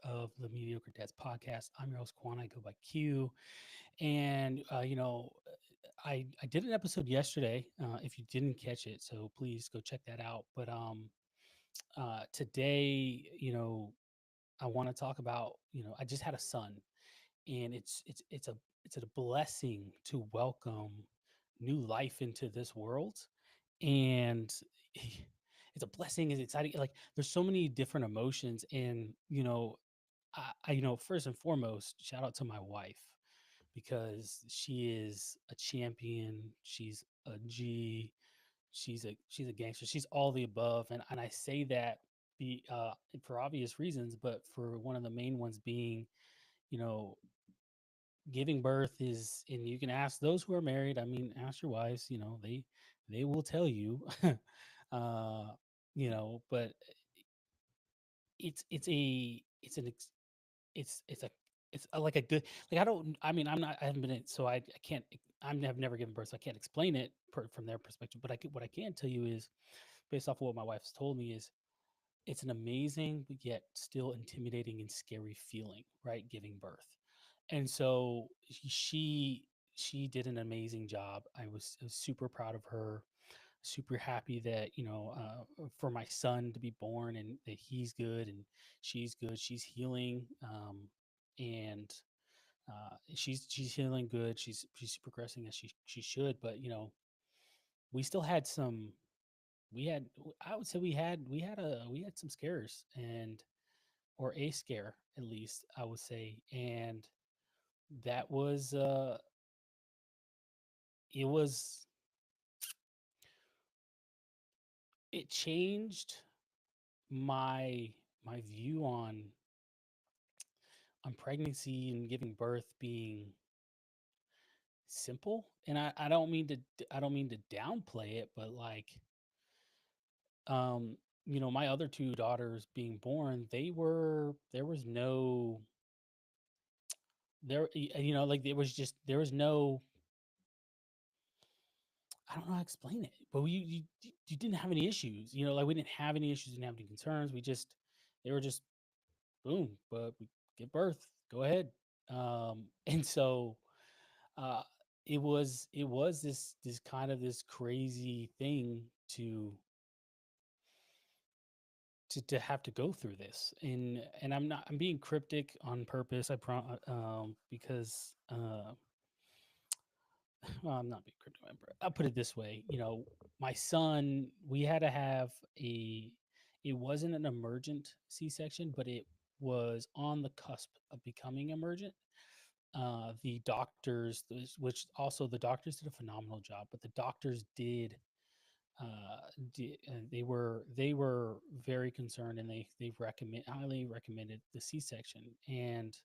of the Mediocre Dads Podcast. I'm your host, Queon. I go by Q. And, I did an episode yesterday, if you didn't catch it. So please go check that out. But today, I want to talk about, I just had a son, and it's a blessing to welcome new life into this world. And it's a blessing, it's exciting. Like, there's so many different emotions. And first and foremost, shout out to my wife, because she is a champion. She's a G. She's a gangster. She's all the above. And I say that for obvious reasons, but for one of the main ones being, you know, giving birth is, and you can ask those who are married. I mean, ask your wives. They will tell you. uh, but it's a it's an ex- it's a like a good, like, I don't, I mean, I haven't been in, so I can't, I've never given birth, so I can't explain it from their perspective. But what I can tell you is, based off of what my wife's told me, is it's an amazing but yet still intimidating and scary feeling, right? Giving birth. And so she did an amazing job. I was super proud of her, super happy that, for my son to be born, and that he's good and she's good, she's healing. And she's healing good, she's progressing as she should. But we still had some, we had I would say we had some scares, and or a scare, at least I would say. And that was it was it changed my view on pregnancy and giving birth being simple. And I don't mean to, downplay it, but like, um my other two daughters being born, there was no, like, there was no, I don't know how to explain it, but you didn't have any issues. Like, we didn't have any issues, didn't have any concerns. They were just boom, but we give birth, go ahead. And so, uh, it was this kind of this crazy thing to have to go through this. And I'm being cryptic on purpose, because well, I'm not being cryptic. I'll put it this way. My son, we had to have a, it wasn't an emergent C-section, but it was on the cusp of becoming emergent. The doctors, which also the doctors did a phenomenal job, but the doctors they were very concerned, and they highly recommended the C-section. And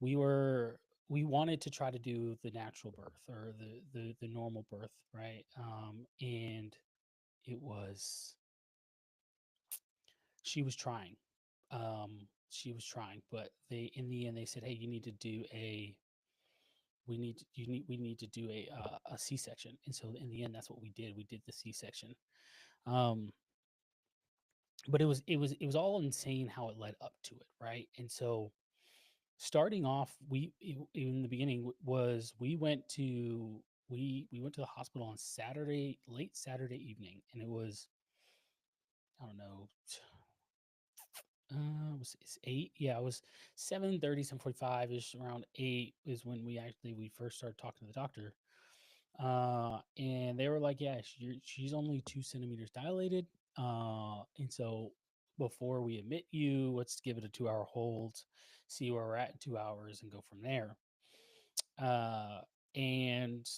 we were we wanted to try to do the natural birth, or the normal birth, right? And it was she was trying, but they, in the end, they said, hey, you need to do a we need to do a C-section. And so in the end, that's what we did. We did the C-section. um but it was all insane how it led up to it, right? And so, starting off, in the beginning, was we went to the hospital on Saturday, late Saturday evening. And it was, I don't know, it's 8, yeah, it was 7:30, 7:45 ish. Around 8 is when we first started talking to the doctor. And they were like, yeah, she's only 2 centimeters dilated. And so, before we admit you, let's give it a 2-hour hold, see where we're at in 2 hours, and go from there. And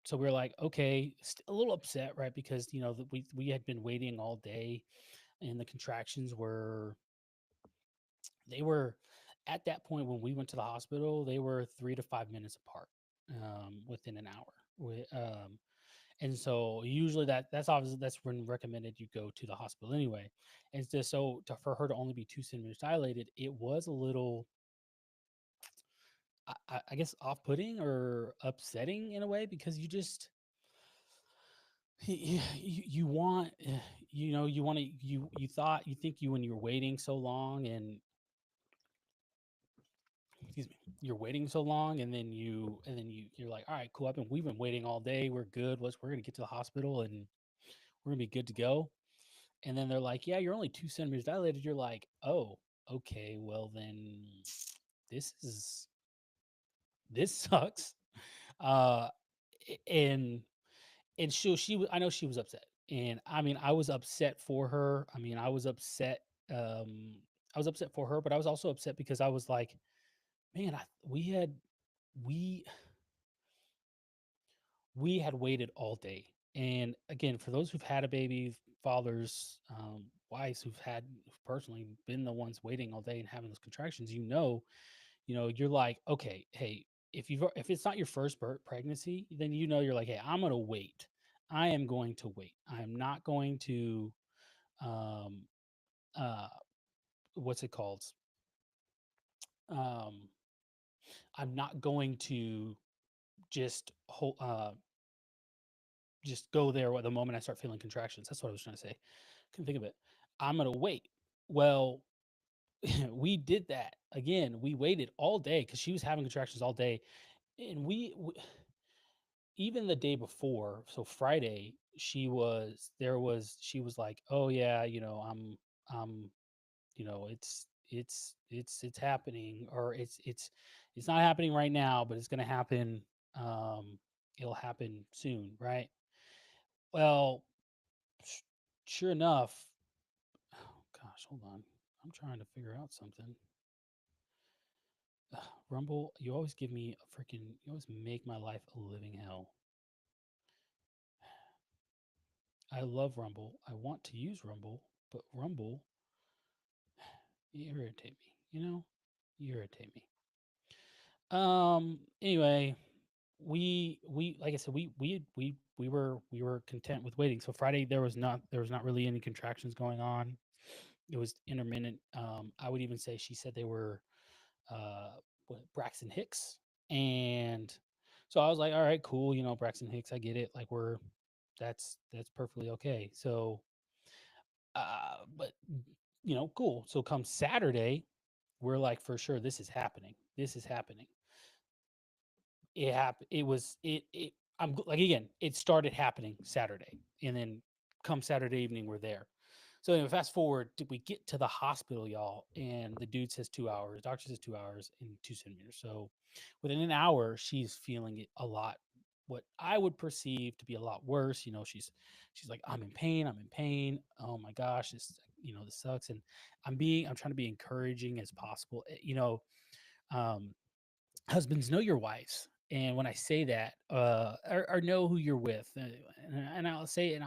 so we were like, okay, a little upset, right? Because we had been waiting all day, and the contractions were at that point when we went to the hospital, they were 3 to 5 minutes apart, within an hour. And so, usually that's obviously, that's when recommended you go to the hospital anyway. And for her to only be 2 centimeters dilated, it was a little, I guess, off-putting or upsetting in a way, because you want, you thought, you think, when you're waiting so long, and you're waiting so long, and then you're like, all right, cool. We've been waiting all day. We're good. We're gonna get to the hospital and we're gonna be good to go. And then they're like, yeah, you're only 2 centimeters dilated. You're like, oh, okay, well then this is this sucks. Uh, and I know she was upset, and I mean I was upset for her. I mean um I was upset for her, but I was also upset because I was like, man, we we had waited all day. And again, for those who've had a baby, fathers, wives who've personally been the ones waiting all day and having those contractions, you're like, okay, hey, if it's not your first pregnancy, then you're like, hey, I'm gonna wait. I am going to wait. I'm not going to, um, uh, what's it called? Um, I'm not going to just just go there at the moment I start feeling contractions. That's what I was trying to say. Couldn't think of it. I'm gonna wait. Well, we did that again. We waited all day because she was having contractions all day, and even the day before, so Friday, she was like, "Oh yeah, I'm, it's happening, or it's not happening right now, but it's gonna happen. Um, it'll happen soon, right?" Well, sh- sure enough, oh gosh, hold on. I'm trying to figure out something. Rumble, you always give me you always make my life a living hell. I love Rumble. I want to use Rumble, but Rumble, you irritate me, You irritate me. Anyway, we like I said, we were content with waiting. So Friday there was not really any contractions going on. It was intermittent. I would even say she said they were Braxton Hicks. And so I was like, all right, cool, Braxton Hicks, I get it. Like that's perfectly okay. So but cool. So come Saturday, we're like, for sure this is happening. This is happening. It happened. It was it like, again, it started happening Saturday, and then come Saturday evening we're there. So anyway, fast forward, we get to the hospital, y'all, and the dude says 2 hours, doctor says 2 hours and 2 centimeters. So within an hour, she's feeling it a lot, what I would perceive to be a lot worse. She's like, I'm in pain, I'm in pain. Oh my gosh, this sucks. And I'm trying to be encouraging as possible. Um, husbands, know your wives. And when I say that, or know who you're with, and I'll say, and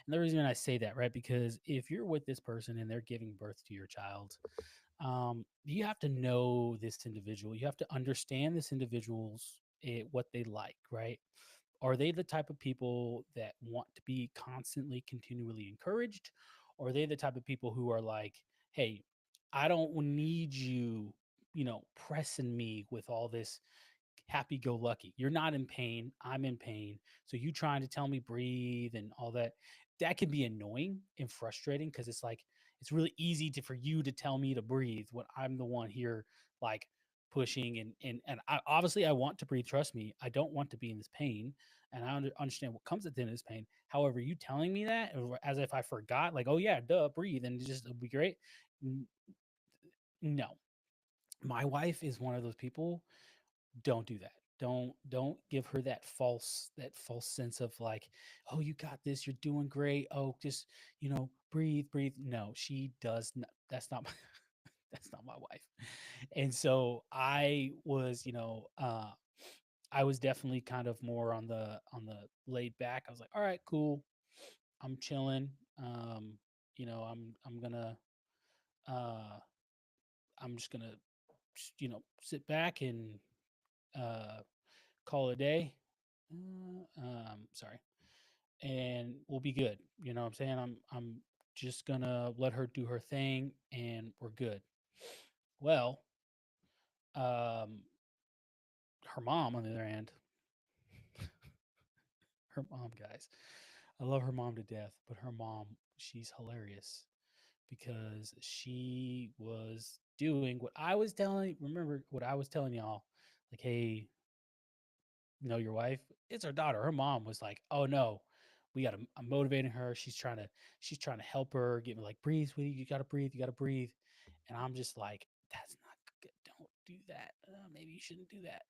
the reason I say that, right, because if you're with this person and they're giving birth to your child, you have to know this individual. You have to understand this individual's what they like, right? Are they the type of people that want to be constantly, continually encouraged? Or are they the type of people who are like, hey, I don't need you, pressing me with all this happy go lucky. You're not in pain. I'm in pain. So you trying to tell me breathe and all that, that can be annoying and frustrating because it's like, it's really easy for you to tell me to breathe when I'm the one here, like pushing and obviously I want to breathe. Trust me, I don't want to be in this pain, and I understand what comes at the end of this pain. However, you telling me that as if I forgot, like, oh yeah, duh, breathe, and it'll be great. No, my wife is one of those people. Don't do that. Don't give her that false sense of like, oh, you got this, you're doing great, oh, just breathe, breathe. No, she does not. That's not my that's not my wife. And so I was definitely kind of more on the laid back. I was like, all right, cool, I'm chilling. I'm gonna uh I'm just gonna sit back and uh call it a day. Sorry, and we'll be good. You know what I'm saying? I'm just gonna let her do her thing, and we're good. Well, um, her mom, on the other hand, her mom, guys, I love her mom to death, but her mom, she's hilarious because she was doing what I was telling. Remember what I was telling y'all. like, hey, your wife? It's her daughter. Her mom was like, oh no, I'm motivating her. She's trying to help her, get me like, breathe, sweetie, you gotta breathe, you gotta breathe. And I'm just like, that's not good. Don't do that. Maybe you shouldn't do that.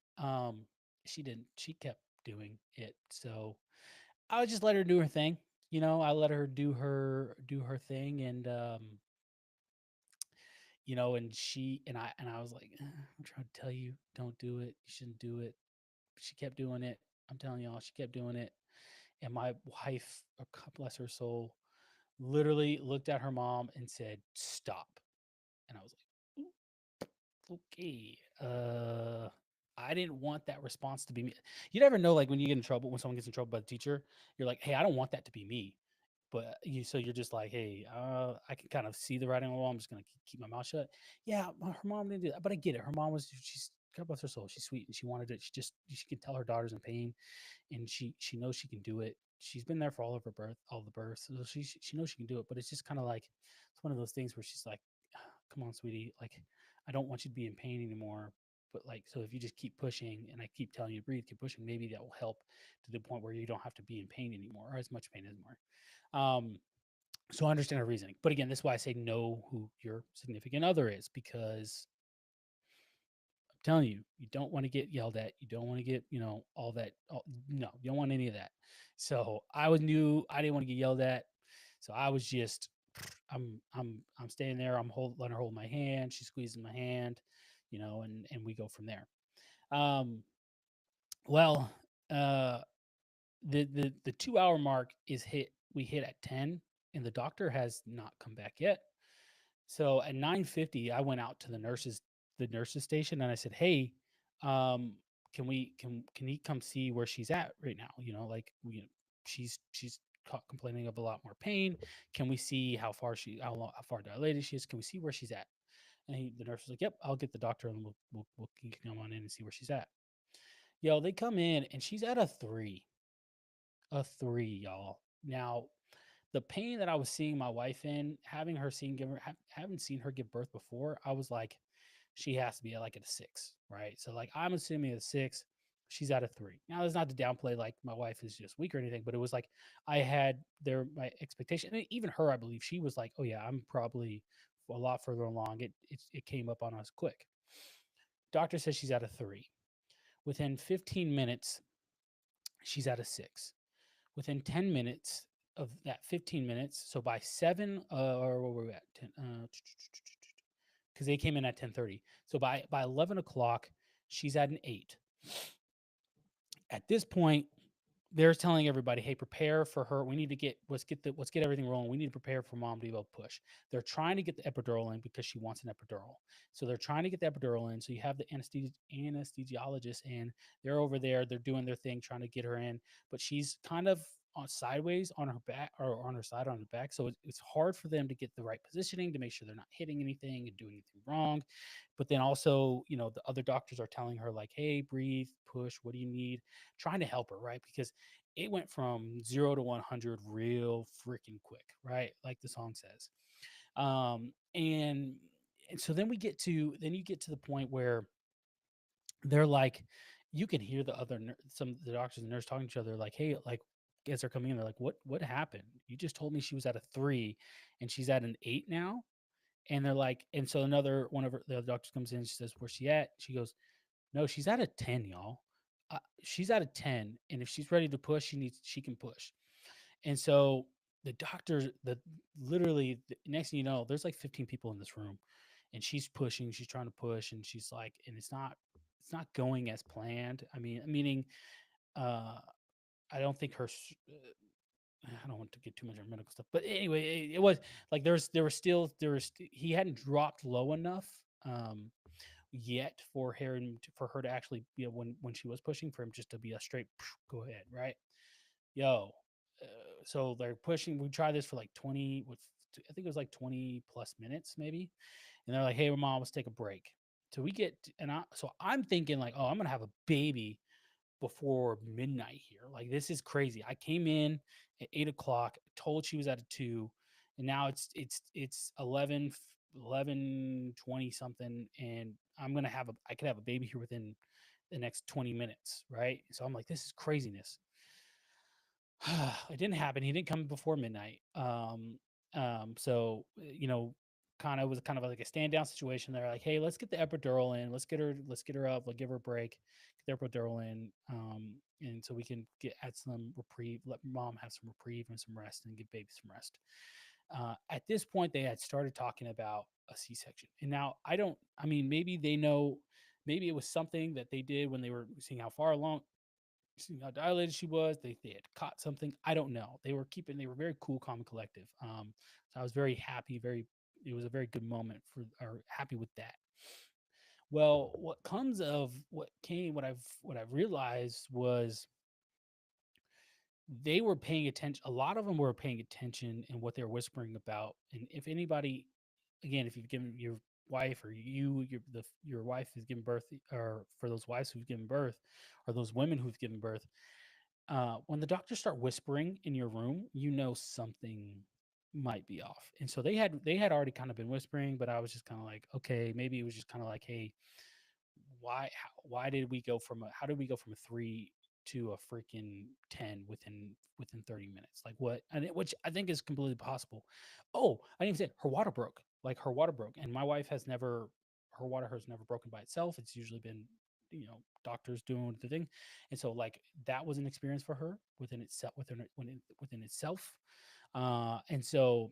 She didn't. She kept doing it. So I would just let her do her thing. I let her do her thing, and and I was like, I'm trying to tell you, don't do it. You shouldn't do it. She kept doing it. I'm telling y'all, she kept doing it. And my wife, God bless her soul, literally looked at her mom and said, "Stop." And I was like, okay. I didn't want that response to be me. You never know, like when you get in trouble, when someone gets in trouble by the teacher, you're like, hey, I don't want that to be me. But you're just like, hey, I can kind of see the writing on the wall. I'm just gonna keep my mouth shut. Yeah, her mom didn't do that, but I get it. Her mom she's, God bless her soul. She's sweet and she wanted it. She can tell her daughter's in pain, and she knows she can do it. She's been there for all the births, so she knows she can do it. But it's just kind of like it's one of those things where she's like, come on, sweetie, like I don't want you to be in pain anymore. But like, so if you just keep pushing and I keep telling you to breathe, keep pushing, maybe that will help to the point where you don't have to be in pain anymore or as much pain anymore. So I understand her reasoning. But again, this is why I say know who your significant other is, because I'm telling you, you don't want to get yelled at. You don't want to get, all that. No, you don't want any of that. So I didn't want to get yelled at. So I was just, I'm staying there. Letting her hold my hand. She's squeezing my hand, and we go from there. Um, well, uh, the 2 hour mark is hit. We hit at 10, and the doctor has not come back yet. So at 9:50, I went out to the nurses station, and I said, "Hey, um, can he come see where she's at right now? She's complaining of a lot more pain. Can we see how far dilated she is? Can we see where she's at?" And the nurse was like, "Yep, I'll get the doctor, and we'll you can come on in and see where she's at." Yo, they come in, and she's at a three, y'all. Now, the pain that I was seeing my wife in, having seen her give birth before, I was like, she has to be at a six, right? So like I'm assuming at a six, she's at a three. Now that's not to downplay like my wife is just weak or anything, but it was like I had my expectation, and even her, I believe she was like, oh yeah, I'm probably a lot further along. It came up on us quick. Doctor says she's at a three. Within 15 minutes, she's at a six. Within 10 minutes of that 15 minutes, so by seven, or where were we at? 10, because they came in at 10:30. So by 11 o'clock, she's at an eight. At this point, they're telling everybody, "Hey, prepare for her. We need to let's get everything rolling. We need to prepare for mom to be able to push." They're trying to get the epidural in because she wants an epidural. So they're trying to get the epidural in. So you have the anesthesiologist in. They're over there. They're doing their thing, trying to get her in, but she's kind of on sideways on her back or on her side on her back. So it's hard for them to get the right positioning to make sure they're not hitting anything and doing anything wrong. But then also, the other doctors are telling her like, "Hey, breathe, push. What do you need?" Trying to help her, right? Because it went from 0 to 100 real freaking quick, right? Like the song says. And so then you get to the point where they're like, you can hear some of the doctors and nurse talking to each other, like, hey, like as they're coming in, they're like, what happened? You just told me she was at a three and she's at an eight now. And they're like, and so another one of the other doctors comes in, she says, where's she at? She goes, no, she's at a 10, y'all. She's at a 10, and if she's ready to push, she can push. And so the doctor, literally the next thing you know, there's like 15 people in this room, and she's pushing, she's trying to push, and she's like, and it's not going as planned. I mean, meaning, uh, I don't think I don't want to get too much on medical stuff, but anyway, it was like he hadn't dropped low enough. Yet for her to actually, when she was pushing, for him just to be a straight go ahead, right? Yo, uh, so they're pushing. We tried this for like 20 with I think it was like 20 plus minutes maybe, and they're like, hey, mom, let's take a break. So I'm thinking like, oh, I'm gonna have a baby before midnight here. Like this is crazy. I came in at 8 o'clock, told she was at a two, and now it's 11:20 something, and I could have a baby here within the next 20 minutes, right? So I'm like, this is craziness. It didn't happen. He didn't come before midnight. So kind of was kind of like a stand down situation. They're like, hey, let's get the epidural in. Let's get her up. Like, give her a break. Get the epidural in. And so we can get at some reprieve. Let mom have some reprieve and some rest, and give baby some rest. At this point, they had started talking about a C-section, and now I don't. I mean, maybe they know. Maybe it was something that they did when they were seeing how far along, seeing how dilated she was. They had caught something. I don't know. They were very cool, calm, and collective. So I was very happy. It was a very good moment for, or happy with that. Well, what I've realized was they were paying attention. A lot of them were paying attention in what they were whispering about. And if anybody, again, if you've given your wife, or your wife has given birth, or for those wives who've given birth, or those women who've given birth, when the doctors start whispering in your room, something might be off. And so they had already kind of been whispering, but I was just kind of like, okay, maybe it was just kind of like, hey, why did we go from how did we go from a 3 to a freaking 10 within 30 minutes? Like, what? And which I think is completely possible. Oh, I didn't even say her water broke. Like, her water broke, and my wife has never her water has never broken by itself. It's usually been, doctors doing the thing. And so, like, that was an experience for her within itself. And so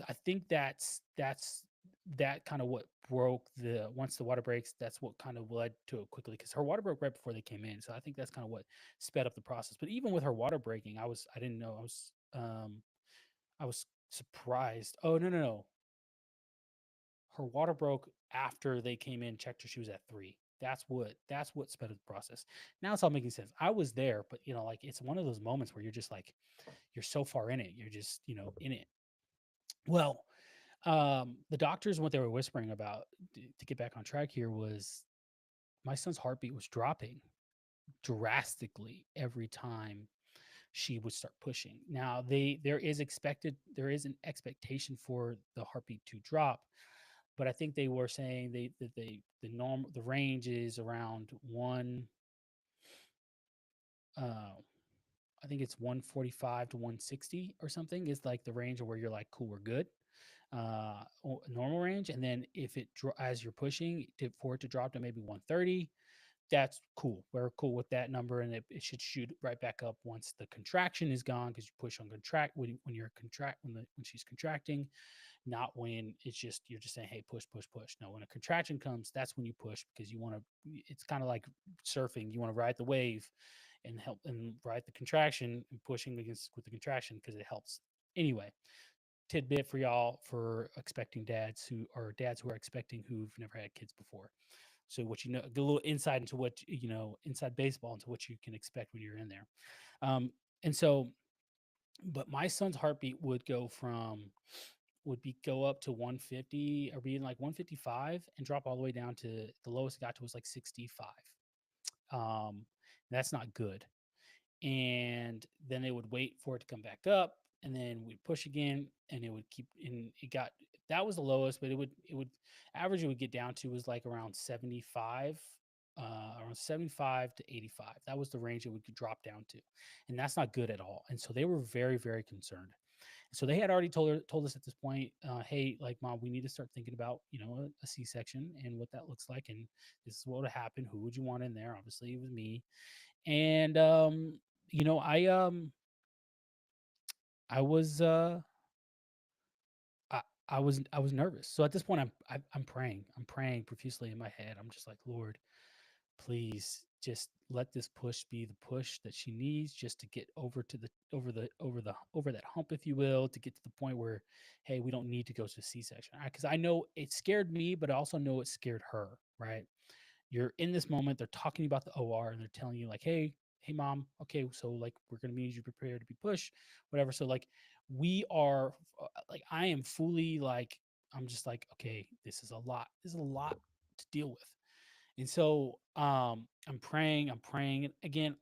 I think that kind of what broke the once the water breaks, that's what kind of led to it quickly, because her water broke right before they came in. So I think that's kind of what sped up the process. But even with her water breaking, I didn't know. I was surprised. Oh, no, no, no. Her water broke after they came in, checked her. She was at 3. That's what sped up the process. Now it's all making sense. I was there, but like, it's one of those moments where you're just like, you're so far in it. You're just, in it. Well, the doctors, what they were whispering about, to get back on track here, was my son's heartbeat was dropping drastically every time she would start pushing. Now, there is an expectation for the heartbeat to drop, but I think they were saying the range is around one. Uh, I think it's 145 to 160 or something, is like the range where you're like, cool, we're good. Normal range. And then if as you're pushing for it to drop to maybe 130, that's cool. We're cool with that number, and it should shoot right back up once the contraction is gone, because you push on contract when you're contract when she's contracting, not when you're just saying, hey, push, push, push. No, when a contraction comes, that's when you push, because you want to. It's kind of like surfing. You want to ride the wave and help and ride the contraction, and pushing against with the contraction, because it helps. Anyway, tidbit for y'all, for expecting dads who are expecting, who've never had kids before. So what get a little insight into what inside baseball, into what you can expect when you're in there. And so, but my son's heartbeat would go up to 150, or being like 155, and drop all the way down to the lowest it got to was like 65. Um, that's not good. And then they would wait for it to come back up, and then we'd push again, and it would keep. And it got that was the lowest, but it would average, it would get down to, was like around 75, around 75 to 85. That was the range it would drop down to, and that's not good at all. And so they were very, very concerned. So they had already told us at this point, hey, like, mom, we need to start thinking about, a C-section and what that looks like, and this is what would happen. Who would you want in there? Obviously, it was me. And you know, I was I, I was nervous. So at this point, I'm praying. I'm praying profusely in my head. I'm just like, Lord, please just let this push be the push that she needs, just to get over that hump, if you will, to get to the point where, hey, we don't need to go to a C-section. Because I know it scared me, but I also know it scared her. Right? You're in this moment. They're talking about the OR, and they're telling you, like, hey, mom, okay, so, like, we're gonna need you prepared to be pushed, whatever. So, like, we are, like, I am fully, like, I'm just like, okay, this is a lot. This is a lot to deal with. And so, I'm praying. I'm praying. And again,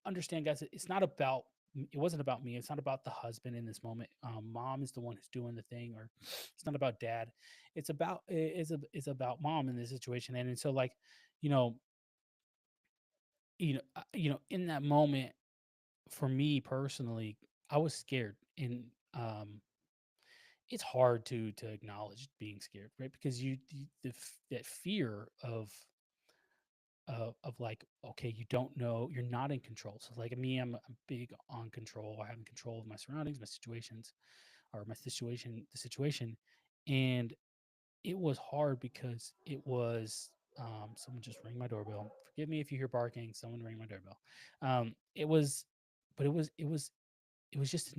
understand, guys, it's not about. It wasn't about me. It's not about the husband in this moment. Mom is the one who's doing the thing, or it's not about dad. It's about mom in this situation. And so, like, you know, in that moment, for me personally, I was scared, and it's hard to acknowledge being scared, right? Because that fear of like, okay, you don't know, you're not in control. So like me, I'm big on control, or having control of my surroundings, my situations, or the situation, and it was hard because it was someone just rang my doorbell. Forgive me if you hear barking. Someone rang my doorbell. It was, but it was just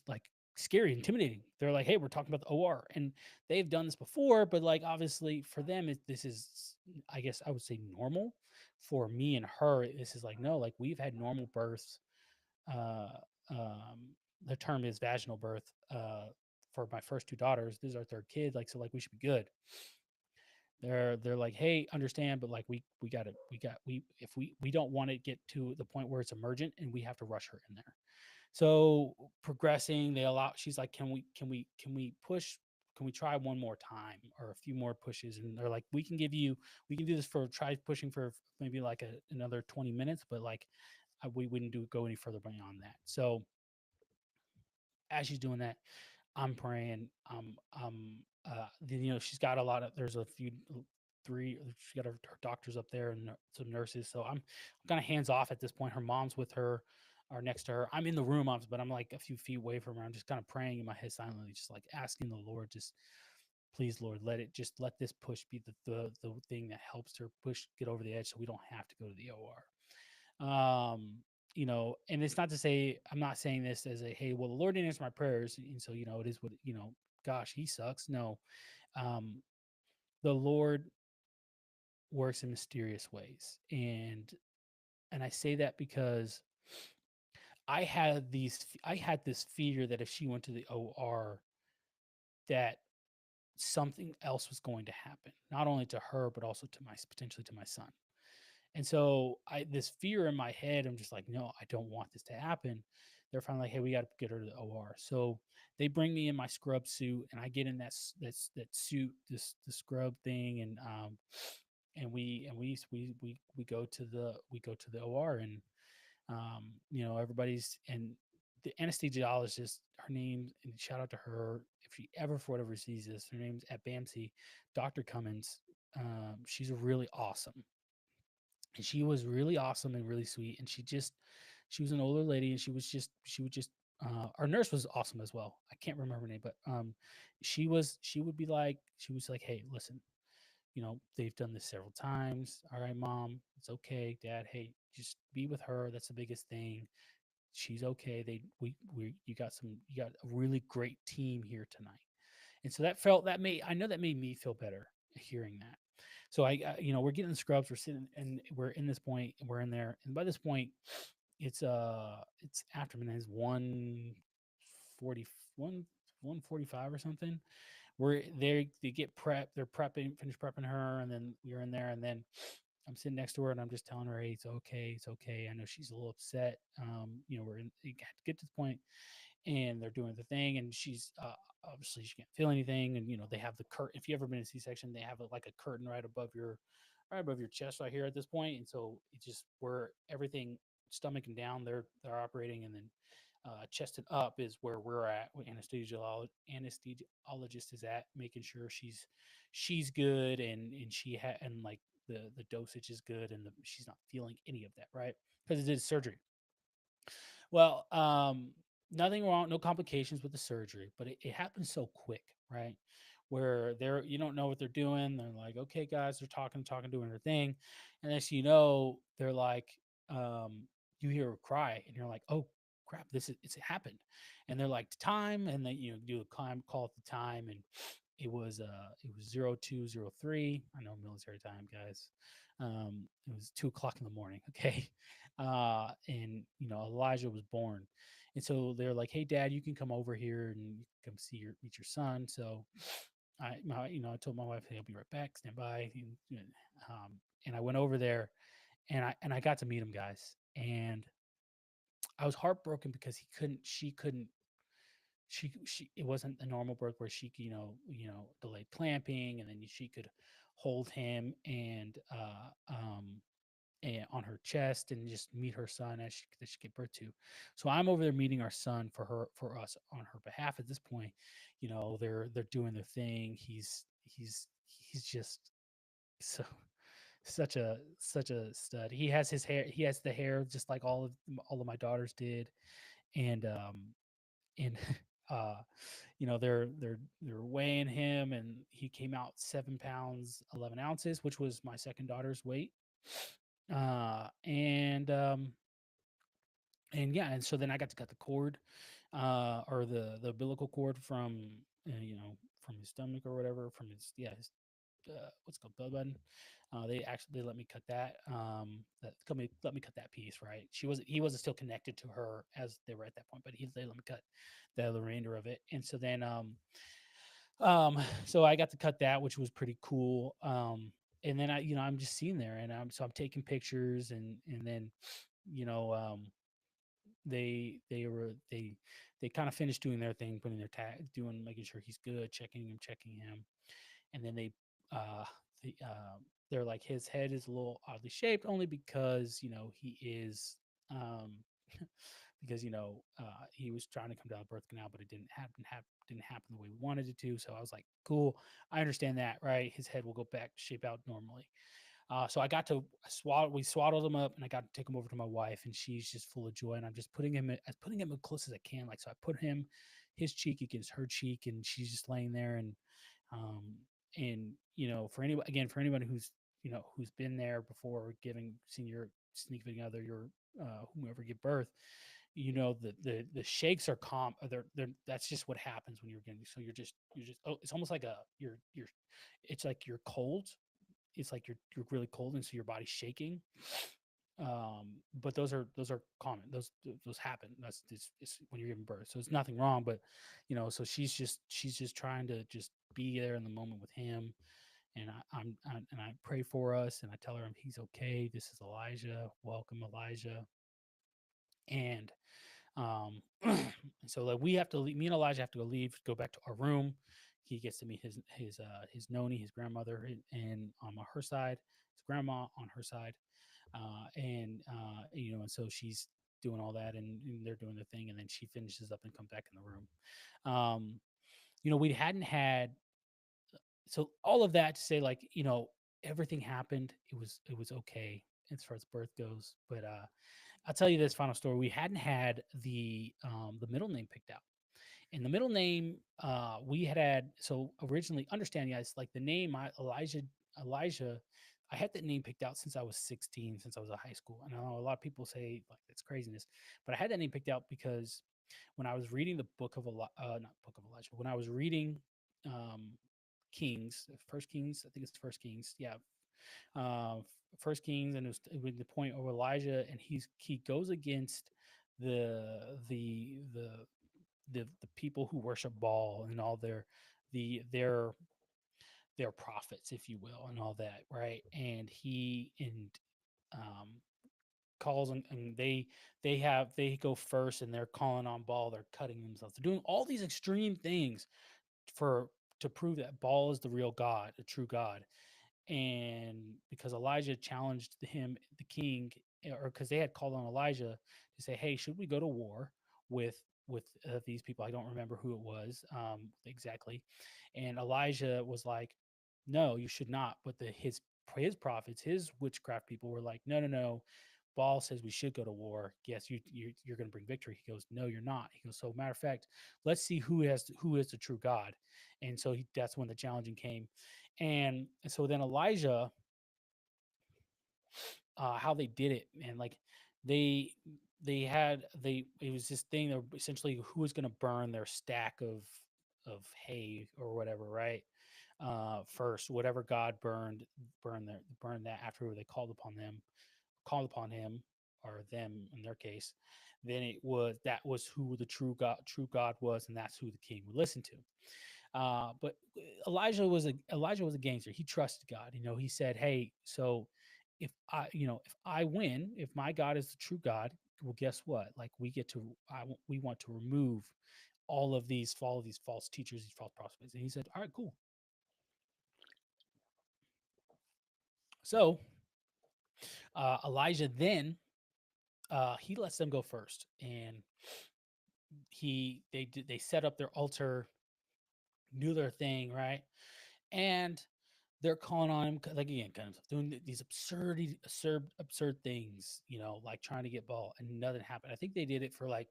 like scary, intimidating. They're like, "Hey, we're talking about the OR," and they've done this before, but like obviously for them, this is, I guess I would say, normal. For me and her, this is like, no, like we've had normal births. Uh, the term is vaginal birth. For my first two daughters, this is our third kid. Like, so like we should be good. They're like, hey, understand, but like we if we don't want to get to the point where it's emergent and we have to rush her in there. So progressing, they allow. She's like, can we push? Can we try one more time or a few more pushes? And they're like, we can do this for try pushing for maybe like another 20 minutes, but like we wouldn't go any further beyond that. So as she's doing that, I'm praying. She's got a lot of. There's a few, three. She got her doctors up there and some nurses. So I'm kind of hands off at this point. Her mom's with her, or next to her. I'm in the room, but I'm like a few feet away from her. I'm just kind of praying in my head silently, just like asking the Lord, just please, Lord, let this push be the thing that helps her get over the edge, so we don't have to go to the OR. And it's not to say, I'm not saying this as a, hey, well, the Lord didn't answer my prayers, and so it is what, gosh, he sucks. No. um the Lord works in mysterious ways, and I say that because I had this fear that if she went to the OR, that something else was going to happen, not only to her but also to my potentially to my son. And so I this fear in my head, I'm just like, no, I don't want this to happen. They're finally like, hey, we got to get her to the OR. So they bring me in my scrub suit, and I get in that suit, the scrub thing, and we go to the OR, and everybody's, and the anesthesiologist, her name, and shout out to her if she ever for whatever sees this, her name's at BAMC, Dr. Cummins. She's really awesome, and she was really awesome and really sweet, and she was an older lady, and she would just our nurse was awesome as well. I can't remember her name, but she was like, hey, listen, they've done this several times. All right, mom, it's okay. Dad, hey, just be with her. That's the biggest thing. She's okay. You got a really great team here tonight. And so I know that made me feel better hearing that. So we're getting the scrubs, we're sitting, and we're in this point, and we're in there. And by this point, it's after midnight, it's 1:40, 1:45 or something. We're there, they get prepped, they're finish prepping her, and then we're in there, and then I'm sitting next to her, and I'm just telling her, hey, it's okay, it's okay. I know she's a little upset. You have to get to the point, and they're doing the thing, and she's obviously she can't feel anything, and they have the curtain. If you ever been in a C-section, they have like a curtain right above your chest right here at this point, and so it's just where everything, stomach and down, they're operating, and then chest and up is where we're at. Where anesthesiologist is at, making sure she's good, and and like the dosage is good, and she's not feeling any of that, right? Because it is surgery. Well, nothing wrong, no complications with the surgery, but it happens so quick, right? Where you don't know what they're doing. They're like, okay, guys, they're talking, doing their thing. And next thing you know, they're like, you hear a cry, and you're like, oh crap, it's happened. And they're like, time, and then do a call at the time, and it was 0203. I know military time, guys. It was 2 o'clock in the morning. Okay. And Elijah was born. And so they're like, hey, Dad, you can come over here and you can come meet your son. So I told my wife, hey, I'll be right back, stand by. And I went over there, and I got to meet him, guys. And I was heartbroken because she couldn't, it wasn't a normal birth where she could, delayed clamping, and then she could hold him, and on her chest and just meet her son as she gave birth to. So I'm over there meeting our son for us on her behalf. At this point, they're doing their thing. He's just so such a stud. He has his hair. He has the hair just like all of my daughters did, and and uh they're weighing him, and he came out 7 pounds 11 ounces, which was my second daughter's weight. And yeah, and so then I got to cut the cord, or the umbilical cord from his stomach or whatever, from his what's it called, belly button. They let me cut that. Let me cut that piece. Right, he wasn't still connected to her as they were at that point, but they let me cut the remainder of it. And so then so I got to cut that, which was pretty cool. And then I'm just sitting there, and I'm taking pictures, and then you know they were they kind of finished doing their thing, putting their tag, doing, making sure he's good, checking him. And then uh they they're like, his head is a little oddly shaped, only because he is um because he was trying to come down the birth canal, but it didn't happen the way we wanted it to. So I was like, cool, I understand that, right? His head will go back, shape out normally. So I got to swaddle. We swaddled him up, and I got to take him over to my wife, and she's just full of joy. And I'm just putting him as close as I can. Like, so I put his cheek against her cheek, and she's just laying there. Um, and for anybody who's been there before, seen your significant other, your whomever give birth, the shakes are calm. That's just what happens when you're getting. So you're just it's almost like it's like you're cold. It's like you're really cold, and so your body's shaking. But those are common. Those happen. It's when you're giving birth. So it's nothing wrong. But so she's just trying to just be there in the moment with him. And I pray for us, and I tell her he's okay. This is Elijah. Welcome, Elijah. And so like we have to leave, me and Elijah have to go back to our room. He gets to meet his noni, his grandmother, and on her side, his grandma on her side. And so she's doing all that, and they're doing their thing, and then she finishes up and comes back in the room. We hadn't had, so all of that to say, like, everything happened. It was okay as far as birth goes. But I'll tell you this final story. We hadn't had the middle name picked out. And the middle name, we had, so originally, understand, guys, like the name Elijah, I had that name picked out since I was 16, since I was in high school. And I know a lot of people say like that's craziness, but I had that name picked out because when I was reading the book of not book of Elijah, when I was reading um, Kings, First Kings, I think it's First Kings, yeah, uh, First Kings, and it was the point of Elijah, and he goes against the the the the people who worship Baal and all the their prophets, if you will, and all that, right? And he and um, calls and they go first, and they're calling on Baal, they're cutting themselves, they're doing all these extreme things for to prove that Baal is the real God, the true God. And because Elijah challenged him, the king, or because they had called on Elijah to say, "Hey, should we go to war with these people?" I don't remember who it was exactly, and Elijah was like, "No, you should not." But his prophets, his witchcraft people, were like, "No, no, no. Baal says we should go to war. Yes, you're going to bring victory." He goes, "No, you're not." He goes, "So matter of fact, let's see who is the true God." And so that's when the challenging came. And so then Elijah, how they did it, man, like they they it was this thing of essentially who was going to burn their stack of hay or whatever, right? First, whatever God burn that after they called upon him, or them in their case, then that was who the true God was, and that's who the king would listen to. But Elijah was a gangster. He trusted God. He said, "Hey, so if I win, if my God is the true God, well, guess what? Like we want to remove all of these false teachers, these false prophets." And he said, "All right, cool." So Elijah then he lets them go first, and they set up their altar, do their thing, right? And they're calling on him like again, kind of doing these absurd things, like trying to get ball, and nothing happened. I think they did it for like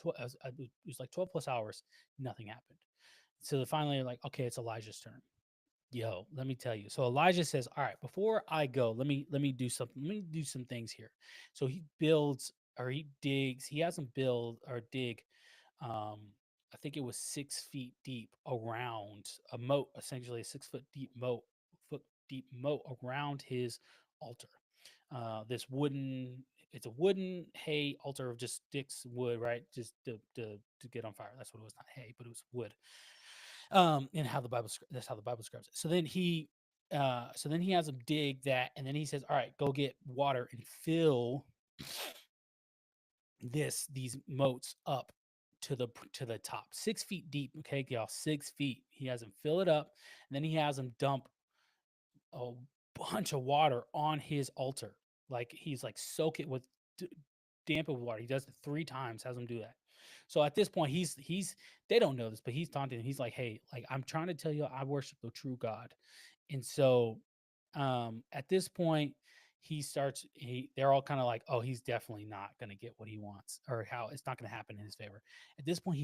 it was like 12 plus hours, nothing happened. So they finally are like, okay, it's Elijah's turn. Yo, let me tell you. So Elijah says, "All right, before I go, let me do something. Let me do some things here." So he builds or he digs. He has them build or dig. Um, I think it was 6 feet deep around a moat, essentially a 6 foot deep moat around his altar. This wooden, it's a wooden hay altar of just sticks, wood, right? Just to get on fire. That's what it was, not hay, but it was wood. And how the that's how the Bible describes it. So then he has them dig that, and then he says, "All right, go get water and fill these moats up to the top, 6 feet deep." Okay, y'all, 6 feet. He has them fill it up, and then he has them dump a bunch of water on his altar. Like he's like soak it with damp of water. He does it 3 times. Has them do that. So at this point, he's they don't know this, but he's taunting. He's like, "Hey, like I'm trying to tell you, I worship the true God." And so at this point, they're all kind of like, "Oh, he's definitely not going to get what he wants, or how it's not going to happen in his favor." At this point,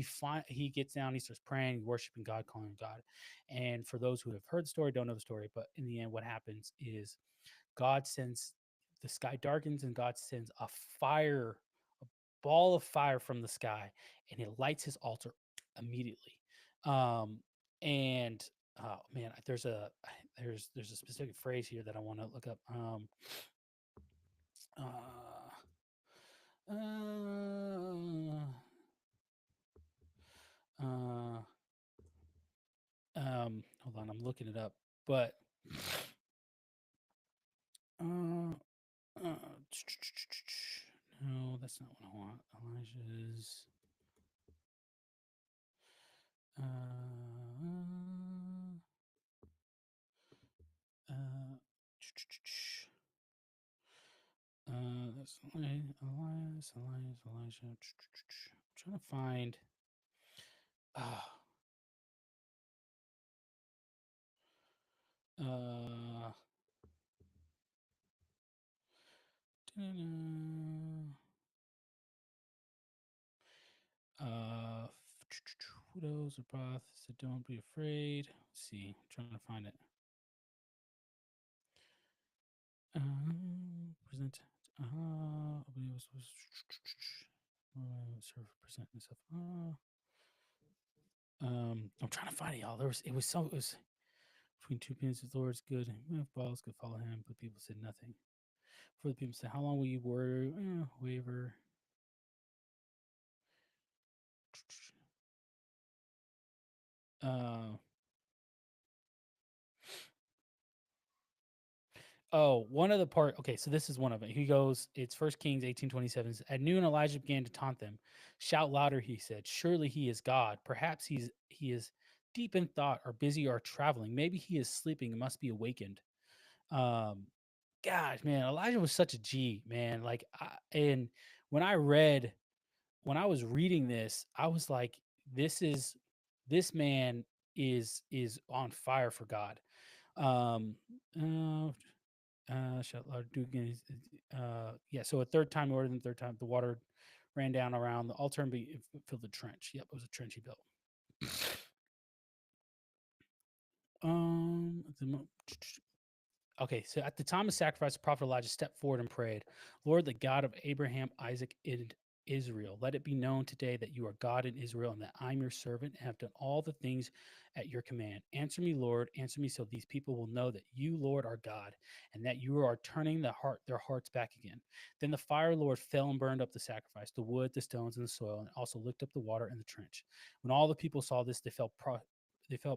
he gets down, he starts praying, worshiping God, calling on God. And for those who have heard the story, don't know the story, but in the end, what happens is God sends the sky darkens, and God sends a ball of fire from the sky, and it lights his altar immediately. Um, and oh man, there's a specific phrase here that I want to look up. Uh, uh, uh, Hold on, I'm looking it up, but uh, uh, no, that's not what I want. Elijah's. Uh, uh, that's Elijah. I'm trying to find. Uh, uh, uh, widows or broth said, "Don't be afraid." Let's see, I'm trying to find it. Present. I believe it was sort of present myself. I'm trying to find it, y'all. It was between two opinions of the Lord's good. If balls could follow him, but people said nothing. For the people said, "How long will you worry?" Waver. Uh, Oh, one of the part. Okay, so this is one of it. He goes, it's First Kings 18:27. At noon, Elijah began to taunt them. Shout louder, he said. Surely he is God. Perhaps he is deep in thought, or busy, or traveling. Maybe he is sleeping and must be awakened. Um, Gosh, man, Elijah was such a G, man. And when when I was reading this, I was like, this man is on fire for God. Um, uh, shall do again. Yeah. So a third time, more than third time, the water ran down around the altar and filled the trench. Yep, it was a trench he built. The Okay, so at the time of sacrifice, the prophet Elijah stepped forward and prayed, "Lord, the God of Abraham, Isaac, and Israel, let it be known today that you are God in Israel and that I'm your servant and have done all the things at your command. Answer me, Lord, answer me, so these people will know that you, Lord, are God, and that you are turning their hearts back again." Then the fire, Lord, fell and burned up the sacrifice, the wood, the stones, and the soil, and also licked up the water in the trench. When all the people saw this, they fell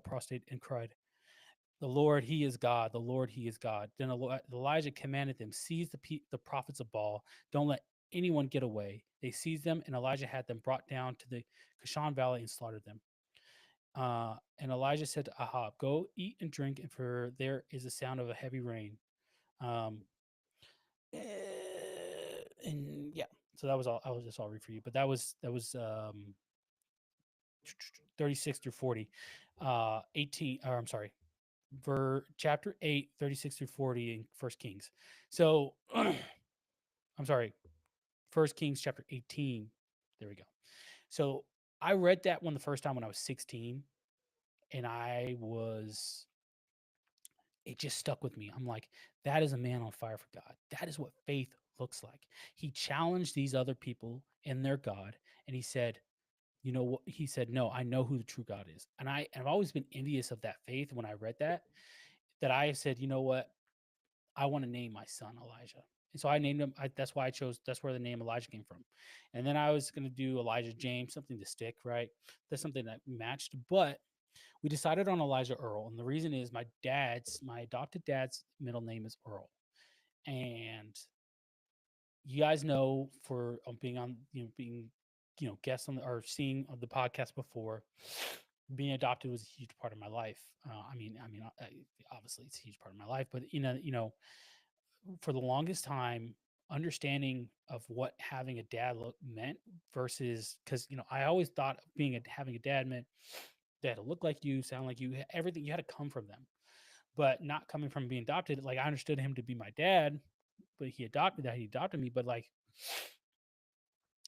prostrate and cried, "The Lord, He is God. The Lord, He is God." Then Elijah commanded them, "Seize the prophets of Baal. Don't let anyone get away." They seized them, and Elijah had them brought down to the Kishon Valley and slaughtered them. And Elijah said to Ahab, "Go eat and drink, and for there is a sound of a heavy rain." Um, So that was all. I was just all read for you, but that was 36 through 40, 18. Or I'm sorry, chapter 8, 36 through 40 in First Kings. So I'm sorry, First Kings chapter 18. There we go. So I read that one the first time when I was 16, and it just stuck with me. I'm like, that is a man on fire for God. That is what faith looks like. He challenged these other people in their God, and he said, you know what? He said, no, I know who the true God is. And I've always been envious of that faith when I read that I said, you know what? I want to name my son Elijah. And so I named him. That's why I chose. That's where the name Elijah came from. And then I was going to do Elijah James, something to stick, right? That's something that matched. But we decided on Elijah Earl, and the reason is my adopted dad's middle name is Earl, and you guys know for being on, being, guests on or seeing on the podcast before, being adopted was a huge part of my life. Obviously it's a huge part of my life, but for the longest time, understanding of what having a dad meant versus, because I always thought having a dad meant they had to look like you, sound like you, everything, you had to come from them. But not coming from being adopted, like I understood him to be my dad, but he adopted me, but like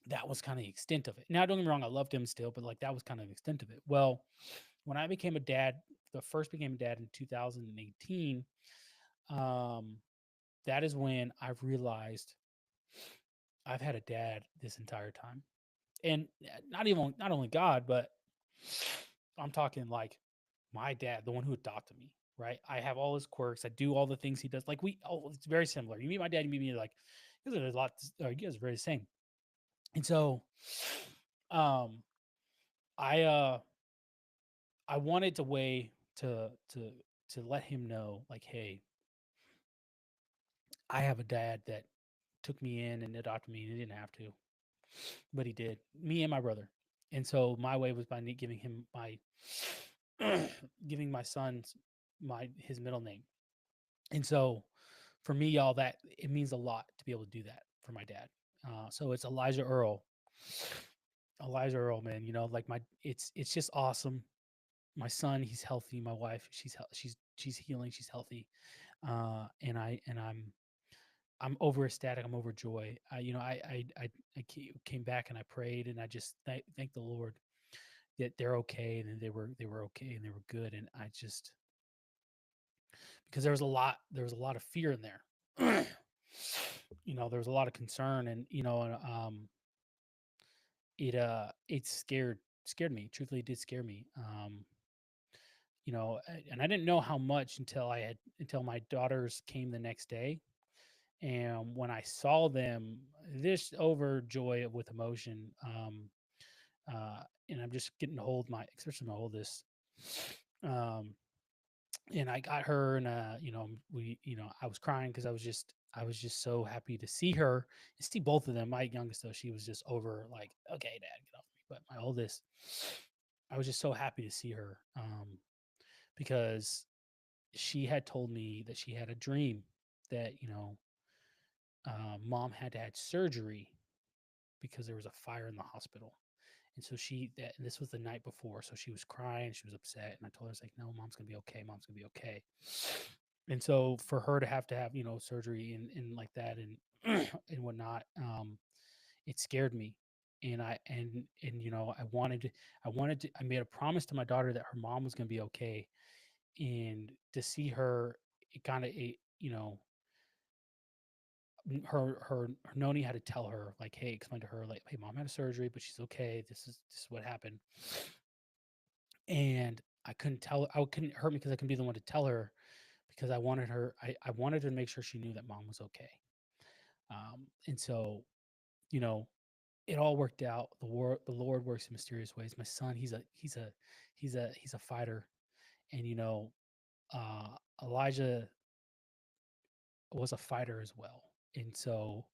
that was kind of the extent of it. Now don't get me wrong, I loved him still, but like that was kind of the extent of it. Well, when I became a dad, the first became a dad in 2018, um, that is when I've realized I've had a dad this entire time. And not only God, but I'm talking like my dad, the one who adopted me, right? I have all his quirks. I do all the things he does. Like it's very similar. You meet my dad, you meet me, like, you guys are a lot, you guys are very the same. And so, um, I, uh, I wanted to way to let him know, like, hey, I have a dad that took me in and adopted me, and he didn't have to, but he did. Me and my brother. And so my way was by giving him my giving my son's his middle name. And so for me, y'all, that it means a lot to be able to do that for my dad. So it's Elijah Earl. Elijah Earl, man. Like it's just awesome. My son, he's healthy. My wife, she's healing. She's healthy. And I'm over ecstatic. I'm overjoyed. I came back and I prayed and I just thank the Lord that they're okay and they were okay and they were good. And I just, because there was a lot of fear in there. There was a lot of concern, and it scared me. Truthfully, it did scare me. And I didn't know how much until my daughters came the next day. And when I saw them, this overjoy with emotion, and I'm just getting to hold especially my oldest, um, and I got her, and I was crying because I was just so happy to see her and see both of them. My youngest, though, she was just over, like, okay, dad, get off me. But my oldest, I was just so happy to see her, because she had told me that she had a dream that mom had to had surgery because there was a fire in the hospital. And so and this was the night before. So she was crying, she was upset. And I told her, I was like, no, mom's going to be okay. Mom's going to be okay. And so for her to have, surgery and like that and, and whatnot, it scared me. And I made a promise to my daughter that her mom was going to be okay. And to see her, it kind of, her noni had to tell her, like, hey, explain to her, like, hey, mom had a surgery, but she's okay. This is what happened. And I couldn't hurt me because I couldn't be the one to tell her, because I wanted her to make sure she knew that mom was okay. And so, you know, it all worked out. The Lord works in mysterious ways. My son, he's a fighter. And uh Elijah was a fighter as well. And so,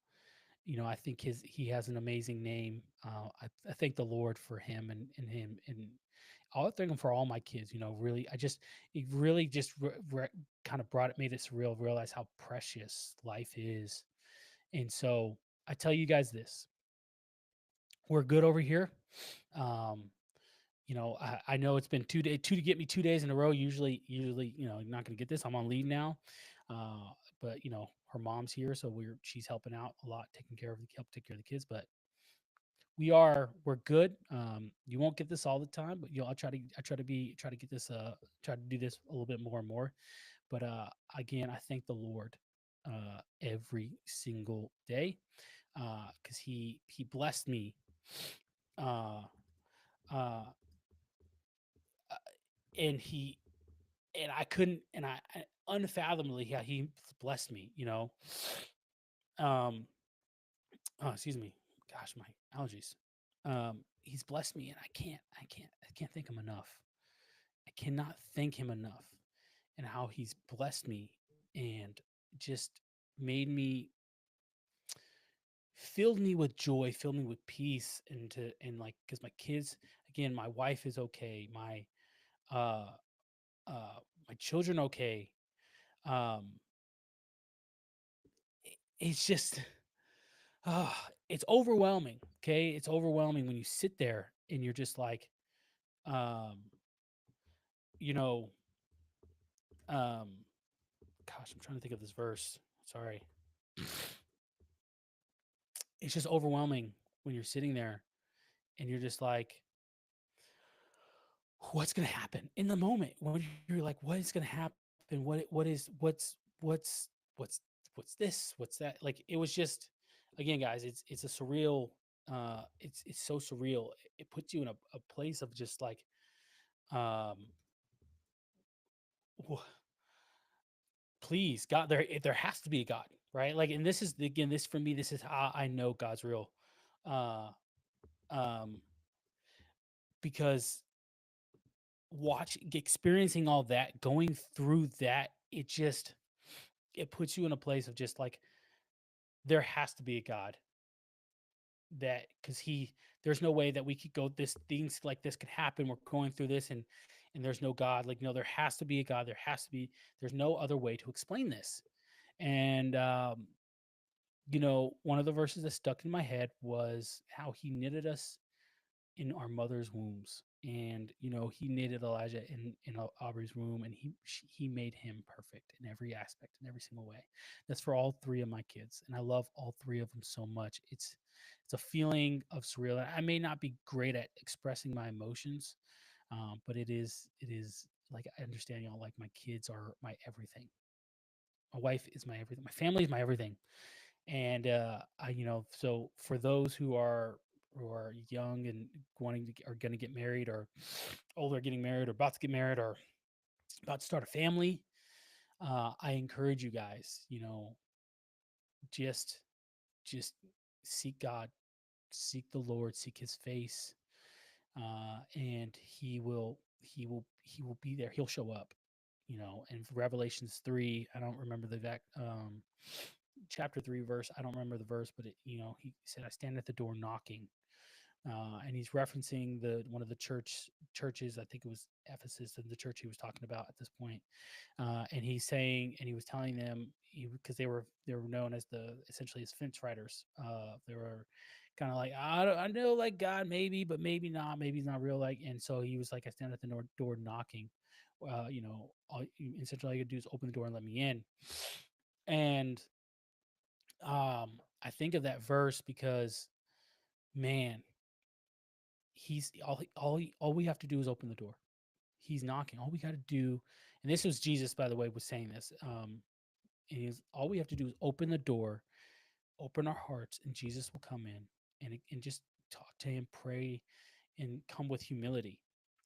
I think he has an amazing name. I thank the Lord for him and him, and I'll thank him for all my kids. Really, it really just kind of made it surreal, realize how precious life is. And so I tell you guys this. we're good over here. Um, I know it's been 2 days, two to get me 2 days in a row. Usually, you're not going to get this. I'm on leave now. Uh, but her mom's here, so she's helping out a lot, help take care of the kids. But we're good. You won't get this all the time, but I try to get this, try to do this a little bit more and more. But again, I thank the Lord every single day because he blessed me. Uh, uh, and he and I couldn't and I unfathomably how he blessed me, um excuse me, gosh, my allergies. He's blessed me, and I can't thank him enough. I cannot thank him enough, and how he's blessed me and just made me, filled me with joy, filled me with peace, and like, because my kids, again, my wife is okay, uh uh my children okay. um it's just, uh, it's overwhelming. Okay, it's overwhelming when you sit there and you're just like, um you know um gosh, I'm trying to think of this verse, sorry. It's just overwhelming when you're sitting there and you're just like, what's going to happen in the moment when you're like, what is going to happen, what's what's this, what's that, like, it was just, again, guys, it's a surreal, it's so surreal. It puts you in a place of just like, um please, God, there has to be a God, right? Like, and this is, again, this for me, this is how I know God's real. uh um because experiencing all that, going through that, it puts you in a place of just like, there has to be a God, that because he there's no way that we could go, this things like this could happen, we're going through this, and there's no God. Like, no, there has to be a God, there's no other way to explain this. And one of the verses that stuck in my head was how he knitted us in our mother's wombs. And he knitted Elijah in Aubrey's womb, and he made him perfect in every aspect, in every single way. That's for all three of my kids, and I love all three of them so much. It's a feeling of surreal. I may not be great at expressing my emotions, but it is like, I understand, like, my kids are my everything. My wife is my everything. My family is my everything. And so for those who are young and are going to get married, or older, getting married, or about to get married, or about to start a family, I encourage you guys, just just seek God, seek the Lord, seek his face, and he will be there, he'll show up. And Revelations 3, I don't remember the exact chapter 3 verse, I don't remember the verse, but he said, I stand at the door knocking. And he's referencing the one of the churches, I think it was Ephesus, and the church he was talking about at this point. And he's saying, and he was telling them, because they were known as essentially as fence riders. They were kind of like, I know, like, God maybe, but maybe not, maybe he's not real, like. And so he was like, I stand at the door knocking. Essentially all you do is open the door and let me in. And I think of that verse because, man, he's all we have to do is open the door. He's knocking. All we got to do, and this was Jesus, by the way, was saying this. And all we have to do is open the door, open our hearts, and Jesus will come in, and just talk to him, pray, and come with humility.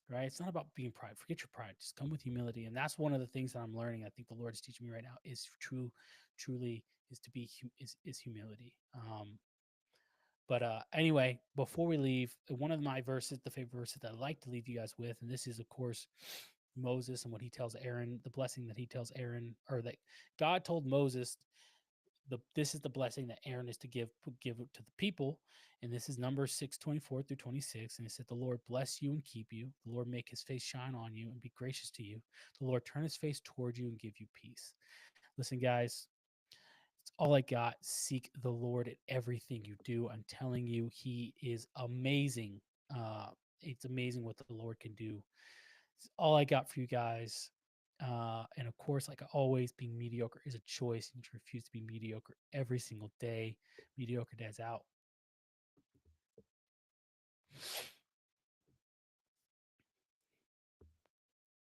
Right? It's not about being pride. Forget your pride. Just come with humility. And that's one of the things that I'm learning. I think the Lord is teaching me right now is truly is to be is humility. But anyway, before we leave, one of my verses, the favorite verses that I like to leave you guys with, and this is, of course, Moses and what he tells Aaron, the blessing that he tells Aaron, or that God told Moses, this is the blessing that Aaron is to give to the people. And this is Numbers 6:24-26. And it said, the Lord bless you and keep you. The Lord make his face shine on you and be gracious to you. The Lord turn his face toward you and give you peace. Listen, guys, It's all I got. Seek the Lord at everything you do. I'm telling you, He is amazing. It's amazing what the Lord can do. It's all I got for you guys. And of course, like always, being mediocre is a choice. You need to refuse to be mediocre every single day. Mediocre Dads out.